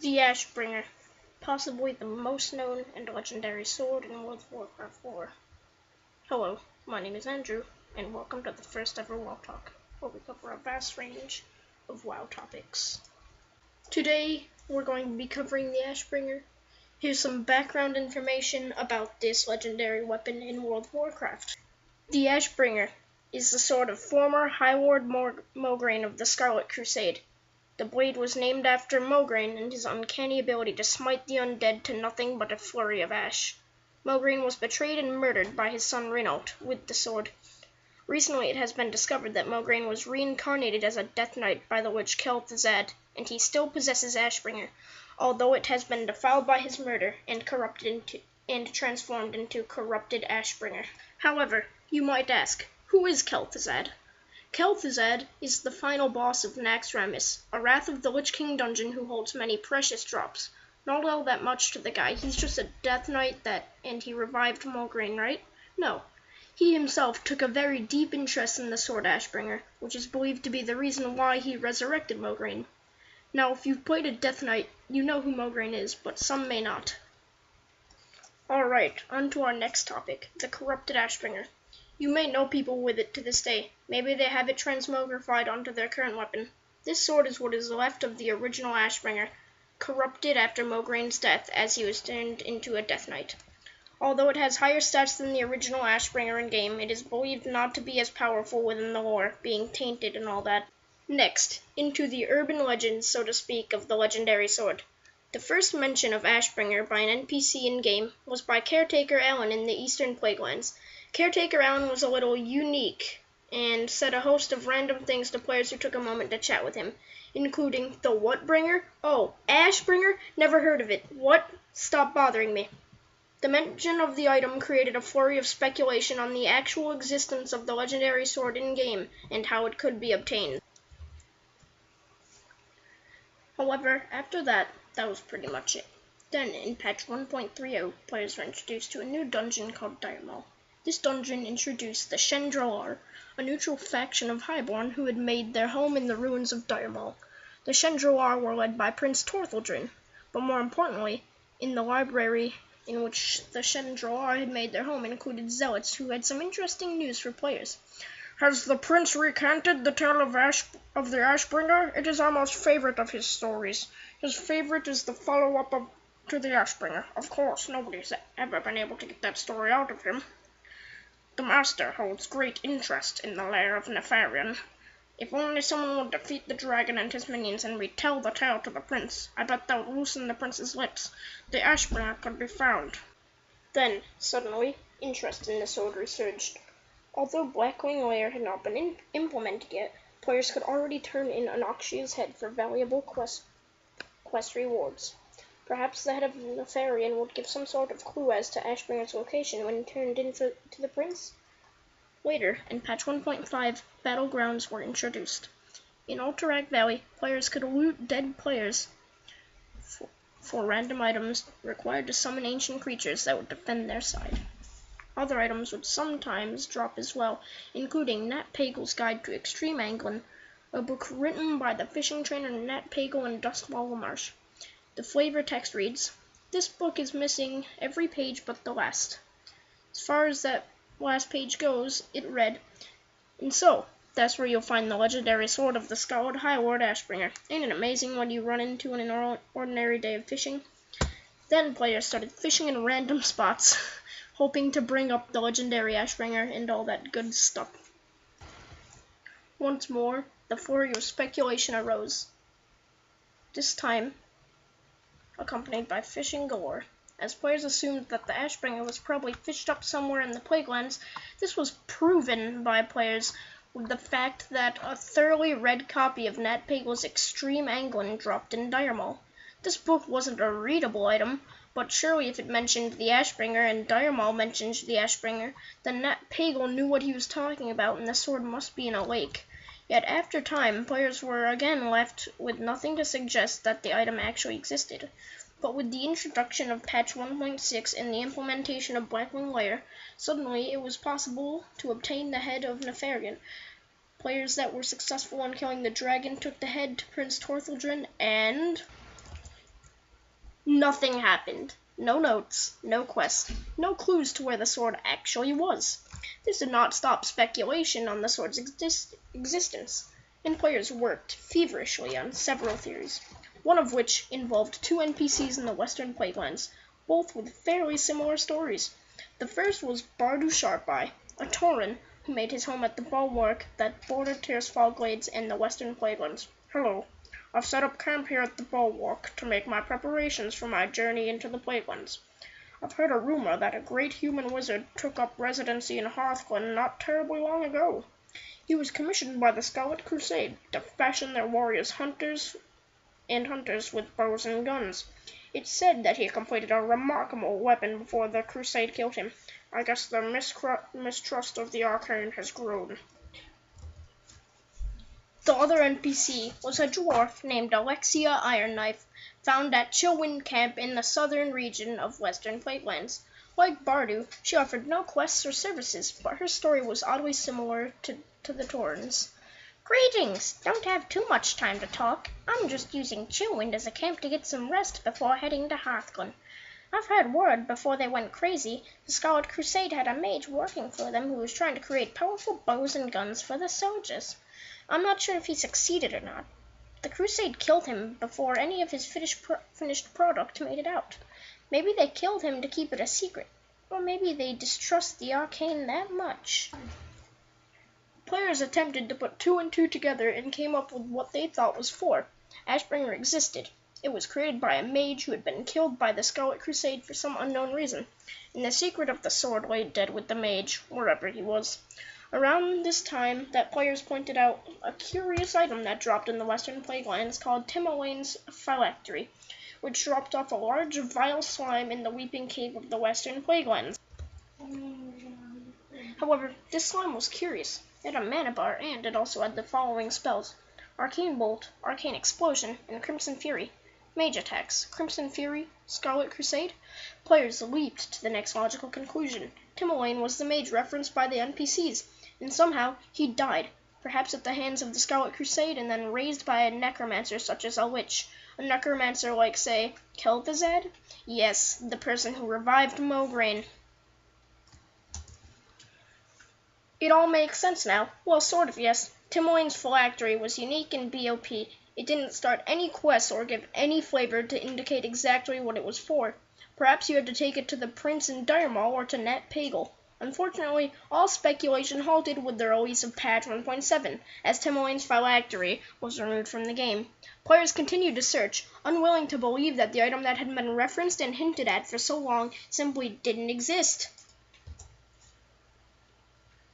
The Ashbringer, possibly the most known and legendary sword in World of Warcraft lore. Hello, my name is Andrew, and welcome to the first ever WowTalk, where we cover a vast range of WoW topics. Today, we're going to be covering the Ashbringer. Here's some background information about this legendary weapon in World of Warcraft. The Ashbringer is the sword of former High Lord Mograine of the Scarlet Crusade. The blade was named after Mograine and his uncanny ability to smite the undead to nothing but a flurry of ash. Mograine was betrayed and murdered by his son Renault with the sword. Recently it has been discovered that Mograine was reincarnated as a Death Knight by the witch Kel'Thuzad, and he still possesses Ashbringer, although it has been defiled by his murder and transformed into corrupted Ashbringer. However, you might ask, who is Kel'Thuzad? Kel'Thuzad is the final boss of Naxxramas, a Wrath of the Lich King dungeon who holds many precious drops. Not all that much to the guy, he's just a Death Knight and he revived Mograine, right? No. He himself took a very deep interest in the sword Ashbringer, which is believed to be the reason why he resurrected Mograine. Now, if you've played a Death Knight, you know who Mograine is, but some may not. Alright, on to our next topic, the corrupted Ashbringer. You may know people with it to this day. Maybe they have it transmogrified onto their current weapon. This sword is what is left of the original Ashbringer, corrupted after Mograine's death as he was turned into a Death Knight. Although it has higher stats than the original Ashbringer in-game, it is believed not to be as powerful within the lore, being tainted and all that. Next, into the urban legends, so to speak, of the legendary sword. The first mention of Ashbringer by an NPC in-game was by Caretaker Alan in the Eastern Plaguelands. Caretaker Alan was a little unique and said a host of random things to players who took a moment to chat with him, including the what bringer? Oh, Ashbringer? Never heard of it. What? Stop bothering me. The mention of the item created a flurry of speculation on the actual existence of the legendary sword in-game and how it could be obtained. However, after that was pretty much it. Then, in patch 1.30, players were introduced to a new dungeon called Diremall. This dungeon introduced the Shendralar, a neutral faction of Highborn who had made their home in the ruins of Diremall. The Shendralar were led by Prince Torthildrin, but more importantly, in the library in which the Shendralar had made their home included zealots who had some interesting news for players. Has the prince recanted the tale of the Ashbringer? It is our most favorite of his stories. His favorite is the follow-up to the Ashbringer. Of course, nobody's ever been able to get that story out of him. The Master holds great interest in the lair of Nefarian. If only someone would defeat the dragon and his minions and retell the tale to the prince, I bet that would loosen the prince's lips. The Ashbringer could be found. Then, suddenly, interest in the sword resurged. Although Blackwing Lair had not been implemented yet, players could already turn in Anoxia's head for valuable quest rewards. Perhaps the head of Nefarian would give some sort of clue as to Ashbringer's location when turned in to the prince. Later, in patch 1.5, battlegrounds were introduced. In Alterac Valley, players could loot dead players for random items required to summon ancient creatures that would defend their side. Other items would sometimes drop as well, including Nat Pagel's Guide to Extreme Angling, a book written by the fishing trainer Nat Pagel and Duskwall Marsh. The flavor text reads, "This book is missing every page but the last." As far as that last page goes, it read, "And so, that's where you'll find the legendary sword of the Scarlet High Lord Ashbringer. Ain't it amazing what you run into in an ordinary day of fishing?" Then players started fishing in random spots, hoping to bring up the legendary Ashbringer and all that good stuff. Once more, the flurry of speculation arose. This time, accompanied by fishing galore. As players assumed that the Ashbringer was probably fished up somewhere in the Plaguelands, this was proven by players with the fact that a thoroughly read copy of Nat Pagel's Extreme Angling dropped in Diremall. This book wasn't a readable item, but surely if it mentioned the Ashbringer and Diremall mentioned the Ashbringer, then Nat Pagel knew what he was talking about and the sword must be in a lake. Yet after time, players were again left with nothing to suggest that the item actually existed. But with the introduction of patch 1.6 and the implementation of Blackwing Lair, suddenly it was possible to obtain the head of Nefarian. Players that were successful in killing the dragon took the head to Prince Torthildrin, and nothing happened. No notes, no quests, no clues to where the sword actually was. This did not stop speculation on the sword's existence, and players worked feverishly on several theories, one of which involved two NPCs in the Western Plaguelands, both with fairly similar stories. The first was Bardu Sharpeye, a Tauren who made his home at the bulwark that bordered Tirisfal Glades and the Western Plaguelands. Hello. I've set up camp here at the bulwark to make my preparations for my journey into the Plaguelands. I've heard a rumor that a great human wizard took up residency in Hearthglen not terribly long ago. He was commissioned by the Scarlet Crusade to fashion their warriors hunters with bows and guns. It's said that he completed a remarkable weapon before the Crusade killed him. I guess the mistrust of the arcane has grown. The other NPC was a dwarf named Alexia Ironknife, found at Chillwind Camp in the southern region of Western Plaguelands. Like Bardu, she offered no quests or services, but her story was oddly similar to the Taurens. Greetings! Don't have too much time to talk. I'm just using Chillwind as a camp to get some rest before heading to Hearthglen. I've heard word before they went crazy, the Scarlet Crusade had a mage working for them who was trying to create powerful bows and guns for the soldiers. I'm not sure if he succeeded or not. The Crusade killed him before any of his finished product made it out. Maybe they killed him to keep it a secret, or maybe they distrust the arcane that much. Players attempted to put two and two together and came up with what they thought was four. Ashbringer existed. It was created by a mage who had been killed by the Scarlet Crusade for some unknown reason, and the secret of the sword lay dead with the mage, wherever he was. Around this time, that players pointed out a curious item that dropped in the Western Plaguelands called Timolene's Phylactery, which dropped off a large vile slime in the Weeping Cave of the Western Plaguelands. However, this slime was curious. It had a mana bar, and it also had the following spells: Arcane Bolt, Arcane Explosion, and Crimson Fury. Mage attacks: Crimson Fury, Scarlet Crusade. Players leaped to the next logical conclusion. Timolene was the mage referenced by the NPCs, and somehow he died, perhaps at the hands of the Scarlet Crusade, and then raised by a necromancer such as a witch. A necromancer like, say, Kel'Thuzad? Yes, the person who revived Mograine. It all makes sense now. Well, sort of, yes. Timolene's Phylactery was unique in BOP. It didn't start any quests or give any flavor to indicate exactly what it was for. Perhaps you had to take it to the Prince in Diremall or to Nat Pagal. Unfortunately, all speculation halted with the release of patch 1.7, as Timolene's Phylactery was removed from the game. Players continued to search, unwilling to believe that the item that had been referenced and hinted at for so long simply didn't exist.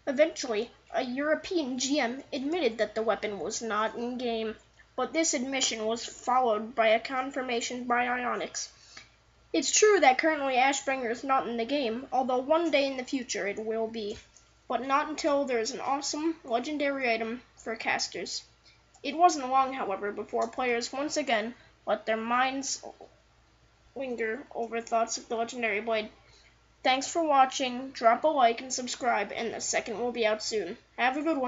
Eventually, a European GM admitted that the weapon was not in-game, but this admission was followed by a confirmation by Ionix. It's true that currently Ashbringer is not in the game, although one day in the future it will be, but not until there is an awesome, legendary item for casters. It wasn't long, however, before players once again let their minds linger over thoughts of the legendary blade. Thanks for watching, drop a like and subscribe, and the second will be out soon. Have a good one.